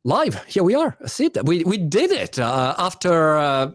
Live, here we are. Sid, we did it after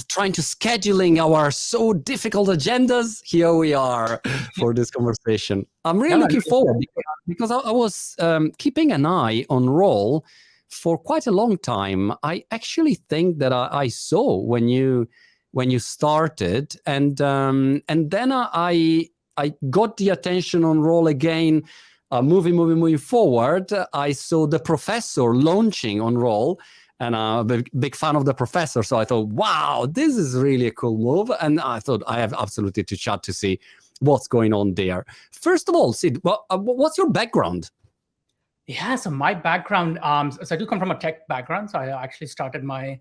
trying to scheduling our so difficult agendas. Here we are for this conversation. I'm really looking forward because I was keeping an eye on Roll for quite a long time. I actually think that I saw when you started, and then I got the attention on Roll again. Moving forward, I saw the Professor launching on Roll, and I'm a big fan of the Professor. So I thought, wow, this is really a cool move. And I thought I have absolutely to chat to see what's going on there. First of all, Sid, what's your background? Yeah, so my background, so I do come from a tech background. So I actually started my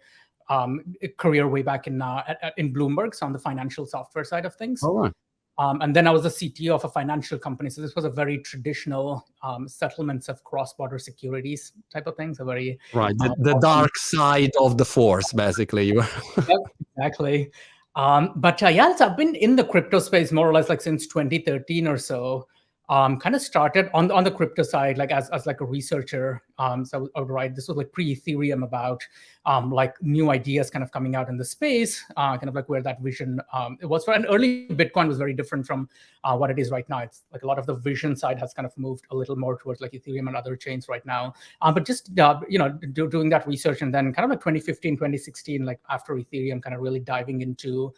career way back in Bloomberg, so on the financial software side of things. Oh, right. And then I was the CTO of a financial company. So this was a very traditional settlements of cross-border securities type of thing. So very... Right, the dark side of the force, basically. Yep, exactly. But yeah, so I've been in the crypto space more or less like since 2013 or so. Kind of started on the crypto side, like as like a researcher. So I would write, this was like pre-Ethereum, about like new ideas kind of coming out in the space, kind of like where that vision it was for. And early Bitcoin was very different from what it is right now. It's like a lot of the vision side has kind of moved a little more towards like Ethereum and other chains right now. But just doing that research, and then kind of like 2015, 2016, like after Ethereum, kind of really diving into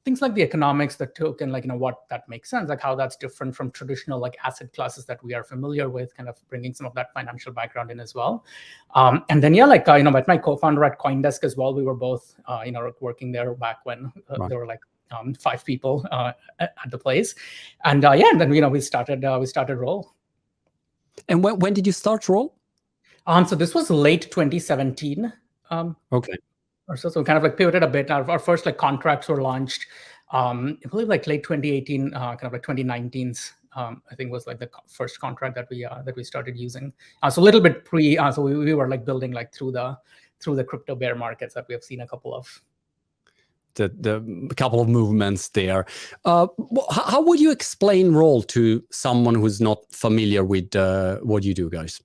things like the economics, the token, like, what that makes sense, like how that's different from traditional like asset classes that we are familiar with, kind of bringing some of that financial background in as well. And then, yeah, like, met my co-founder at CoinDesk as well. We were both, working there back when there were like 5 people at the place. And yeah, and then, we started Roll. And when did you start Roll? So this was late 2017. Okay. Or so kind of like pivoted a bit. Our first like contracts were launched, I believe like late 2018, kind of like 2019's. I think was like the first contract that we started using. So a little bit pre. So we were like building like through the crypto bear markets that we have seen a couple of. The couple of movements there. How would you explain Roll to someone who's not familiar with what you do, guys?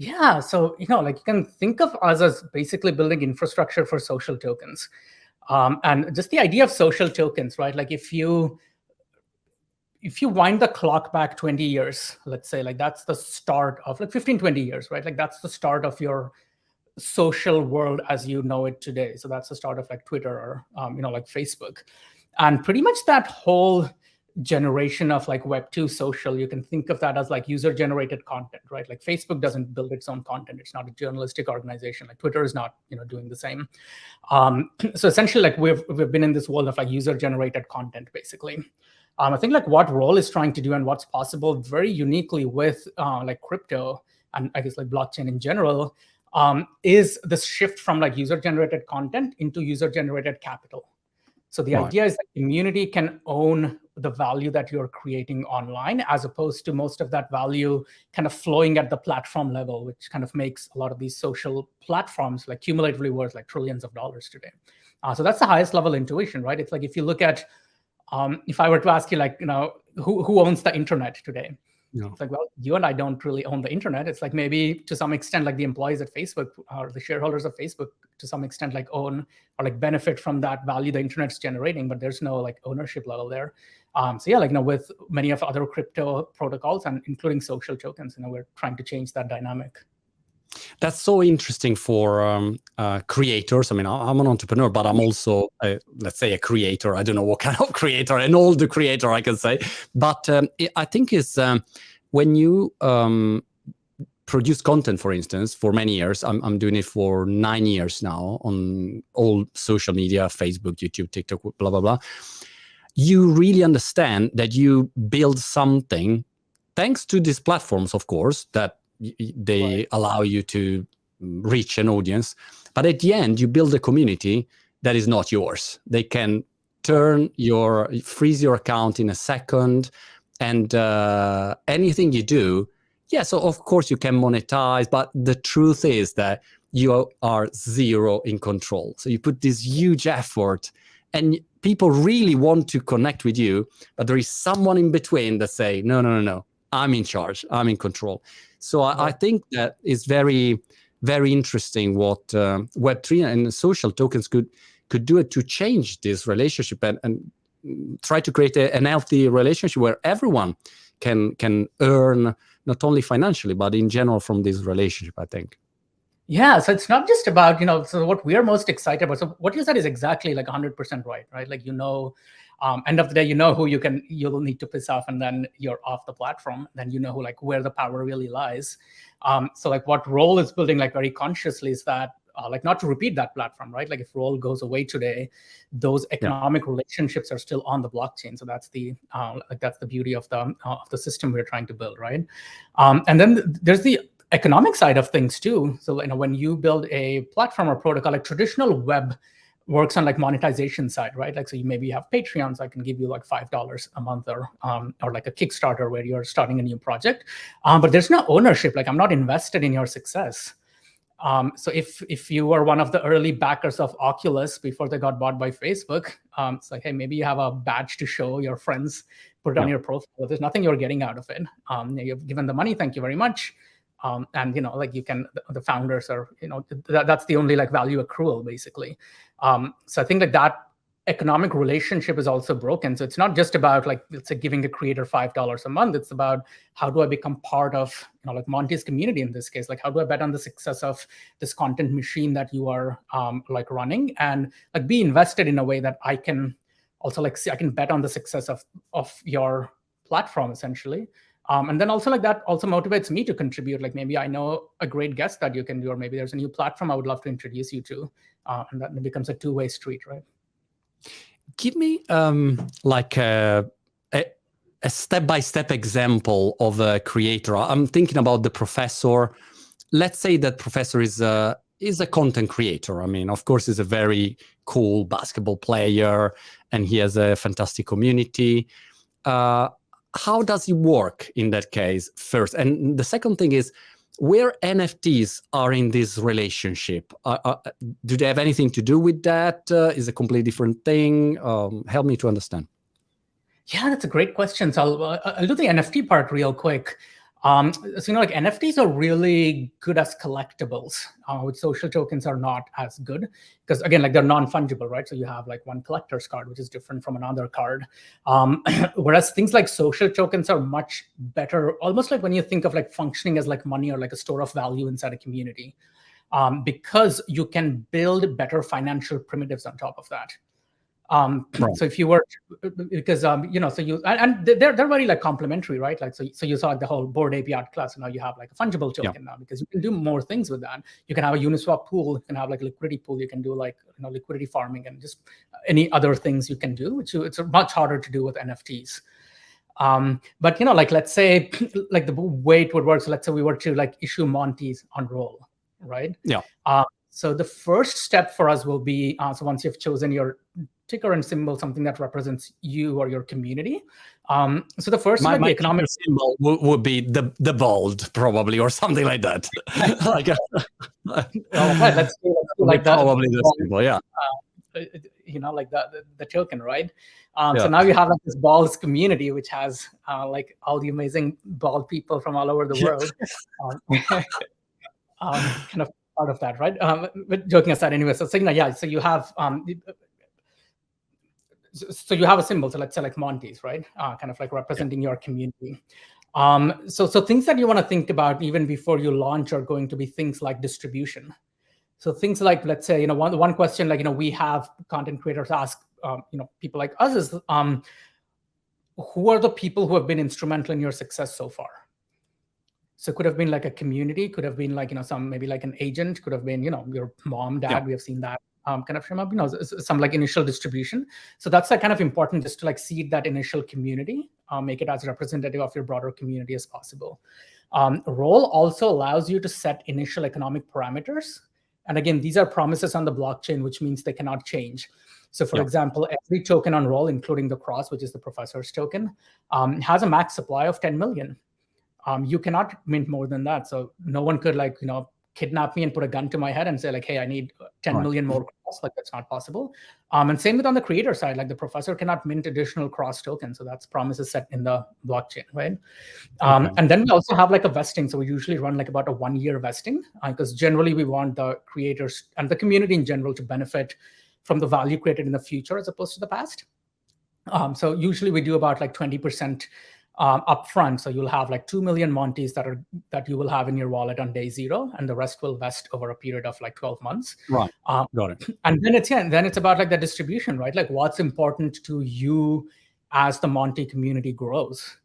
Yeah, so like you can think of us as basically building infrastructure for social tokens, and just the idea of social tokens, right? Like if you wind the clock back 20 years, let's say, like that's the start of like 15, 20 years, right? Like that's the start of your social world as you know it today. So that's the start of like Twitter or like Facebook, and pretty much that whole generation of like Web 2 social, you can think of that as like user-generated content, right? Like Facebook doesn't build its own content. It's not a journalistic organization. Like Twitter is not, doing the same. So essentially, like we've been in this world of like user-generated content, basically. I think like what Roll is trying to do and what's possible very uniquely with like crypto and I guess like blockchain in general is this shift from like user-generated content into user-generated capital. So the idea is that community can own the value that you're creating online, as opposed to most of that value kind of flowing at the platform level, which kind of makes a lot of these social platforms like cumulatively worth like trillions of dollars today. So that's the highest level intuition, right? It's like if you look at, if I were to ask you like, who owns the internet today? No. It's like, well, you and I don't really own the internet. It's like maybe to some extent, like the employees at Facebook or the shareholders of Facebook to some extent like own or like benefit from that value the internet's generating, but there's no like ownership level there. So yeah, like, with many of other crypto protocols and including social tokens, we're trying to change that dynamic. That's so interesting for creators. I mean, I'm an entrepreneur, but I'm also, let's say, a creator. I don't know what kind of creator, an older creator, I can say. But I think it's when you produce content, for instance, for many years. I'm doing it for 9 years now on all social media, Facebook, YouTube, TikTok, blah, blah, blah. You really understand that you build something, thanks to these platforms, of course, that they allow you to reach an audience. But at the end, you build a community that is not yours. They can freeze your account in a second, and anything you do, yeah, so of course you can monetize, but the truth is that you are zero in control. So you put this huge effort, and people really want to connect with you, but there is someone in between that say, no, I'm in charge, I'm in control. So I think that is very very interesting what Web3 and social tokens could do it to change this relationship and try to create an healthy relationship where everyone can earn not only financially but in general from this relationship, I think. Yeah, so it's not just about, so what we are most excited about. So what you said is exactly like 100% right? Like, end of the day, who you'll need to piss off, and then you're off the platform. Then who, like, where the power really lies. So like what Roll is building, like, very consciously is that, like, not to repeat that platform, right? Like if Roll goes away today, those economic relationships are still on the blockchain. So that's the beauty of the system we're trying to build, right? And then there's the economic side of things too. So when you build a platform or protocol, like traditional web works on like monetization side, right? Like, so you maybe have Patreons, I can give you like $5 a month, or like a Kickstarter where you're starting a new project, but there's no ownership. Like, I'm not invested in your success. So if you were one of the early backers of Oculus before they got bought by Facebook, it's like, hey, maybe you have a badge to show your friends, put it on your profile. There's nothing you're getting out of it. You've given the money, thank you very much. And like you can, the founders are, that's the only like value accrual basically. So I think that economic relationship is also broken. So it's not just about, like, let's say, giving a creator $5 a month. It's about, how do I become part of, like Monty's community in this case? Like, how do I bet on the success of this content machine that you are like running, and like be invested in a way that I can also like see, I can bet on the success of your platform essentially. And then also, like, that also motivates me to contribute. Like, maybe I know a great guest that you can do, or maybe there's a new platform I would love to introduce you to, and that becomes a two-way street, right? Give me like a step-by-step example of a creator. I'm thinking about the professor. Let's say that professor is a content creator. I mean, of course, he's a very cool basketball player, and he has a fantastic community. How does he work in that case first? And the second thing is, where NFTs are in this relationship? Do they have anything to do with that? Is a completely different thing? Help me to understand. Yeah, that's a great question. So I'll do the NFT part real quick. So like NFTs are really good as collectibles, which social tokens are not as good, because again, like, they're non-fungible, right? So you have like one collector's card, which is different from another card. Whereas things like social tokens are much better, almost like when you think of like functioning as like money or like a store of value inside a community, because you can build better financial primitives on top of that. Right. So if you were, because so you, and they're very like complementary, right? Like, so you saw like the whole Bored Ape Yacht class, and now you have like a fungible token now, because you can do more things with that. You can have a Uniswap pool, you can have like a liquidity pool, you can do like liquidity farming, and just any other things you can do, which it's much harder to do with NFTs. But like, let's say like the way it would work. So let's say we were to like issue Monty's on Roll, right? Yeah. So the first step for us will be, so once you've chosen your ticker and symbol, something that represents you or your community. So the first my economic symbol would be the bold, probably, or something like that. Like, right, let's do like that. Probably the symbol, yeah. Like the token, right? So now you have like this balls community, which has like all the amazing bald people from all over the world. Kind of part of that, right? But joking aside, anyway. So yeah. So you have so you have a symbol. So let's say like Monty's, right? Kind of like representing your community. So things that you want to think about even before you launch are going to be things like distribution. So things like, let's say, one question, like, we have content creators ask, people like us is, who are the people who have been instrumental in your success so far? So it could have been like a community, could have been like, some, maybe like an agent, could have been, your mom, dad, we have seen that kind of come up, some like initial distribution. So that's like kind of important, just to like seed that initial community, make it as representative of your broader community as possible. Roll also allows you to set initial economic parameters. And again, these are promises on the blockchain, which means they cannot change. So for example, every token on Roll, including the cross, which is the professor's token, has a max supply of 10 million. You cannot mint more than that. So no one could like, kidnap me and put a gun to my head and say like, hey, I need 10 Right. million more cross. Like that's not possible. And same with on the creator side, like the professor cannot mint additional cross tokens. So that's promises set in the blockchain, right? Okay. And then we also have like a vesting. So we usually run like about a 1-year vesting because generally we want the creators and the community in general to benefit from the value created in the future as opposed to the past. So usually we do about like 20% upfront. So you'll have like 2 million Montes that you will have in your wallet on day 0, and the rest will vest over a period of like 12 months. Right. Got it. And then it's about like the distribution, right? Like what's important to you as the Monte community grows.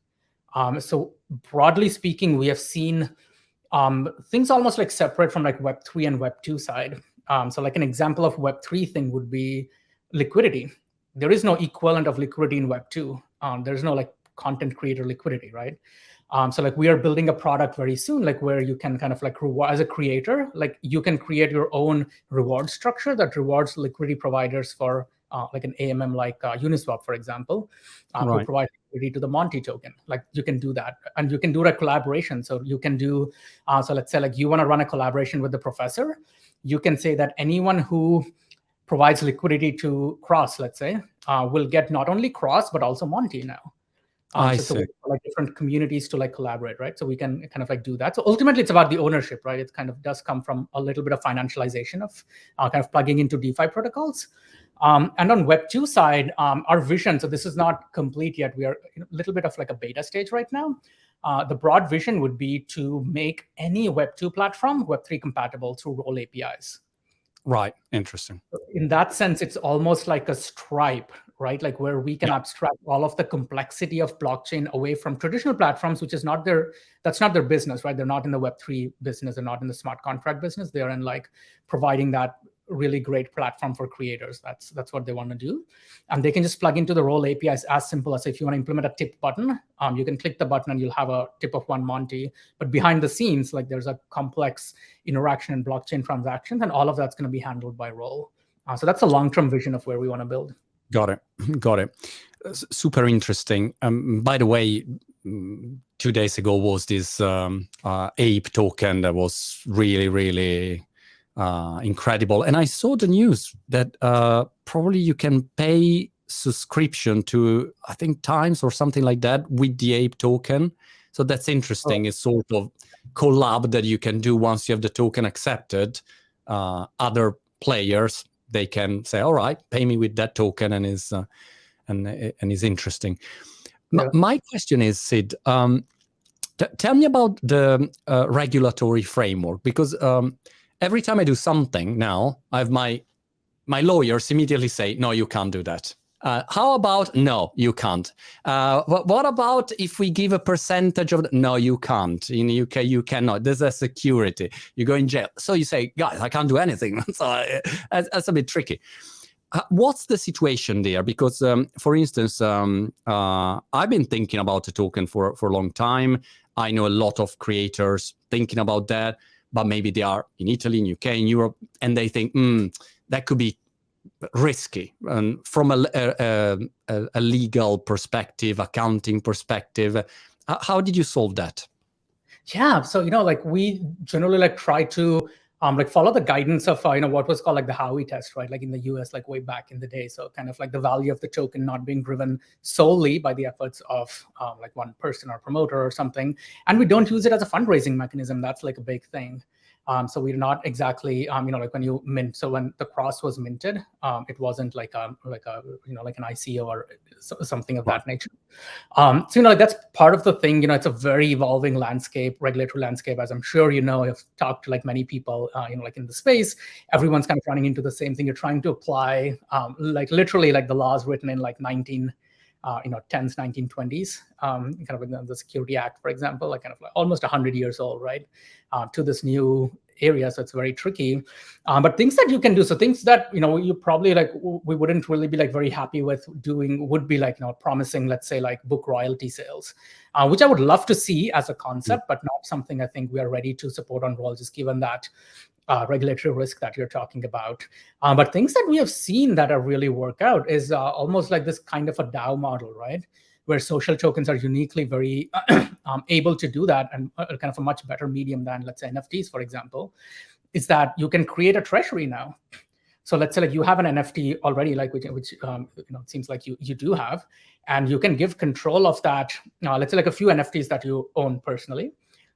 So broadly speaking, we have seen things almost like separate from like Web3 and Web2 side. So like an example of Web3 thing would be liquidity. There is no equivalent of liquidity in Web2. There's no like content creator liquidity, right? So like we are building a product very soon, like where you can kind of like reward as a creator, like you can create your own reward structure that rewards liquidity providers for like an AMM like Uniswap, for example, who provide liquidity to the Monty token. Like you can do that, and you can do a collaboration. So you can do, so let's say like you want to run a collaboration with the professor, you can say that anyone who provides liquidity to Cross, let's say, will get not only Cross but also Monty now. I so see. like different communities to like collaborate, right? So we can kind of like do that. So ultimately, it's about the ownership, right? It kind of does come from a little bit of financialization of kind of plugging into DeFi protocols. And on Web2 side, our vision. So this is not complete yet. We are in a little bit of like a beta stage right now. The broad vision would be to make any Web2 platform Web3 compatible through role APIs. Right. Interesting. In that sense, it's almost like a Stripe, right? Like where we can abstract all of the complexity of blockchain away from traditional platforms, which is that's not their business, right? They're not in the Web3 business. They're not in the smart contract business. They're in like providing that really great platform for creators. That's what they want to do. And they can just plug into the role APIs as simple as if you want to implement a tip button, you can click the button and you'll have a tip of 1 Monty. But behind the scenes, like there's a complex interaction in blockchain transactions, and all of that's going to be handled by role. So that's a long-term vision of where we want to build. Got it. Super interesting. By the way, 2 days ago was this ape token that was really, really incredible. And I saw the news that probably you can pay subscription to, I think, Times or something like that with the ape token. So that's interesting. It's sort of collab that you can do once you have the token accepted. Other players, they can say, all right, pay me with that token, and is interesting. My question is, Sid, tell me about the regulatory framework, because every time I do something now, I have my lawyers immediately say, no, you can't do that. How about, no, you can't. What about if we give a percentage of, no, you can't. In the UK, you cannot. There's a security. You go in jail. So you say, guys, I can't do anything. So that's a bit tricky. What's the situation there? Because, for instance, I've been thinking about the token for a long time. I know a lot of creators thinking about that, but maybe they are in Italy, in UK, in Europe, and they think, that could be risky. And from a legal perspective, accounting perspective, how did you solve that? Yeah, so like we generally like try to like follow the guidance of what was called like the Howey test, right? Like in the US, like way back in the day. So kind of like the value of the token not being driven solely by the efforts of like one person or promoter or something. And we don't use it as a fundraising mechanism. That's like a big thing. So we're not exactly, like when you mint. So when the Cross was minted, it wasn't like an ICO or something of that nature. So like that's part of the thing. It's a very evolving landscape, regulatory landscape, as I'm sure I've talked to like many people, like in the space. Everyone's kind of running into the same thing. You're trying to apply, like literally like the laws written in like 10s, 1920s, kind of in the Security Act, for example, like kind of like almost 100 years old, right, to this new area. So it's very tricky. But things that you can do, so things that, you probably like, we wouldn't really be like very happy with doing would be like, promising, let's say like book royalty sales, which I would love to see as a concept, but not something I think we are ready to support on roll, just given that regulatory risk that you're talking about. But things that we have seen that are really work out is almost like this kind of a DAO model, right? where social tokens are uniquely very able to do that, and kind of a much better medium than, let's say, NFTs, for example, is that you can create a treasury now. So let's say like you have an NFT already, like which it seems like you do have, and you can give control of that. Let's say like a few NFTs that you own personally,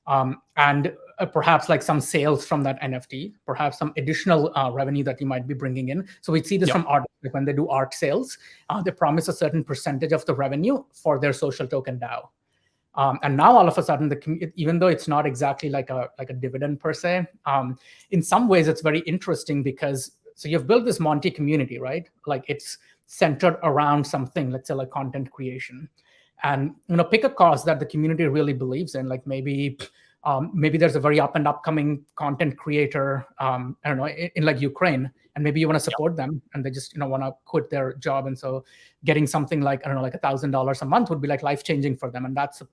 and perhaps like some sales from that NFT, perhaps some additional revenue that you might be bringing in. So we see this from artists, like when they do art sales, they promise a certain percentage of the revenue for their social token DAO. And now all of a sudden, even though it's not exactly like a dividend per se, in some ways it's very interesting because so you've built this Monty community, right? Like it's centered around something, let's say like content creation, and pick a cause that the community really believes in. Like maybe there's a very up and upcoming content creator, I don't know, in like Ukraine, and maybe you want to support them, and they just want to quit their job, and so getting something like I don't know, like $1,000 a month would be like life changing for them, and that's a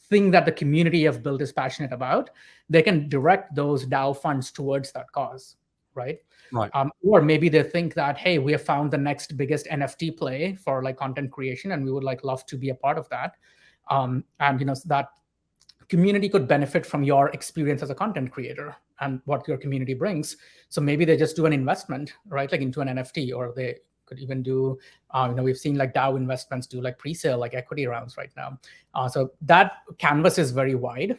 thing that the community have built is passionate about. They can direct those DAO funds towards that cause, right? Right. Or maybe they think that, hey, we have found the next biggest NFT play for like content creation, and we would like love to be a part of that. And so that community could benefit from your experience as a content creator and what your community brings. So maybe they just do an investment, right, like into an NFT, or they could even do, we've seen like DAO investments do like pre-sale, like equity rounds right now. So that canvas is very wide.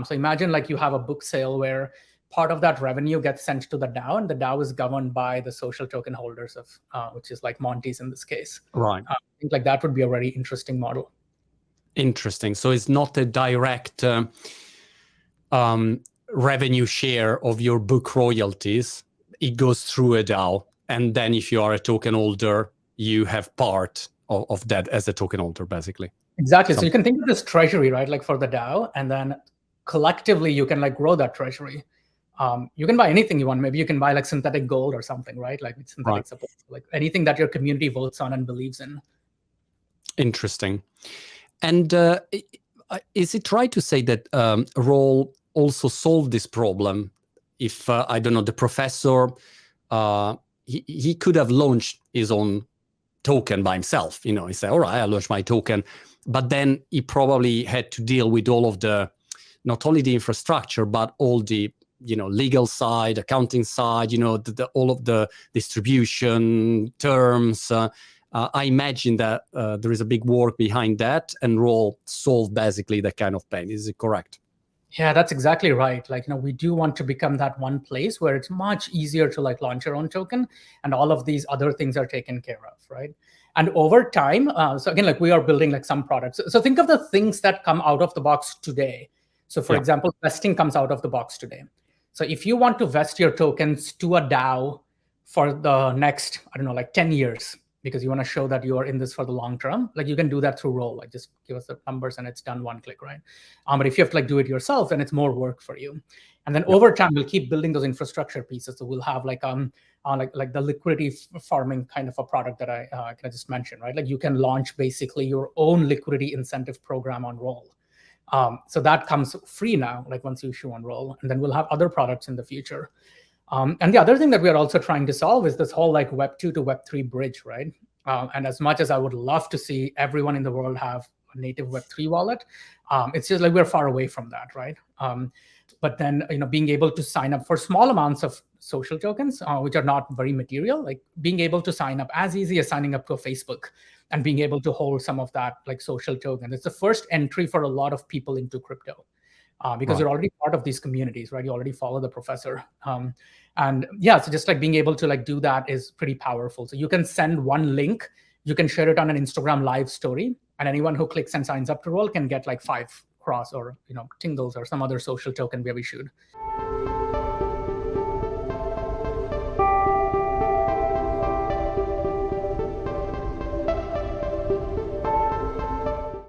So imagine like you have a book sale where part of that revenue gets sent to the DAO, and the DAO is governed by the social token holders of, which is like Monty's in this case. Right. I think like that would be a very interesting model. Interesting. So it's not a direct revenue share of your book royalties. It goes through a DAO, and then if you are a token holder, you have part of that as a token holder, basically. Exactly. So you can think of this treasury, right, like for the DAO, and then collectively you can like grow that treasury. You can buy anything you want. Maybe you can buy like synthetic gold or something, right? Like with synthetic support, like anything that your community votes on and believes in. Interesting. And is it right to say that Roll also solved this problem? If, I don't know, the professor, he could have launched his own token by himself. He said, all right, I launched my token. But then he probably had to deal with all of the, not only the infrastructure, but all the legal side, accounting side, all of the distribution terms. I imagine that there is a big work behind that, and Roll solved basically that kind of pain. Is it correct? Yeah, that's exactly right. Like, we do want to become that one place where it's much easier to like launch your own token, and all of these other things are taken care of, right? And over time, so again, like we are building like some products. So think of the things that come out of the box today. So for example, vesting comes out of the box today. So if you want to vest your tokens to a DAO for the next, I don't know, like 10 years, because you want to show that you are in this for the long term, like you can do that through Roll. Like just give us the numbers and it's done one click, right? But if you have to like do it yourself, then it's more work for you. And then over time, we'll keep building those infrastructure pieces. So we'll have like the liquidity farming kind of a product that I just mentioned, right? Like you can launch basically your own liquidity incentive program on Roll. So that comes free now, like once you issue on Roll, and then we'll have other products in the future. And the other thing that we are also trying to solve is this whole like Web 2 to Web 3 bridge, right? And as much as I would love to see everyone in the world have a native Web 3 wallet, it's just like we're far away from that, right? But then, being able to sign up for small amounts of social tokens, which are not very material, like being able to sign up as easy as signing up to a Facebook and being able to hold some of that like social token. It's the first entry for a lot of people into crypto. Because you're already part of these communities, right? You already follow the professor. And yeah, so just like being able to like do that is pretty powerful. So you can send one link, you can share it on an Instagram live story, and anyone who clicks and signs up to Roll can get like 5 cross or, tingles or some other social token we have issued.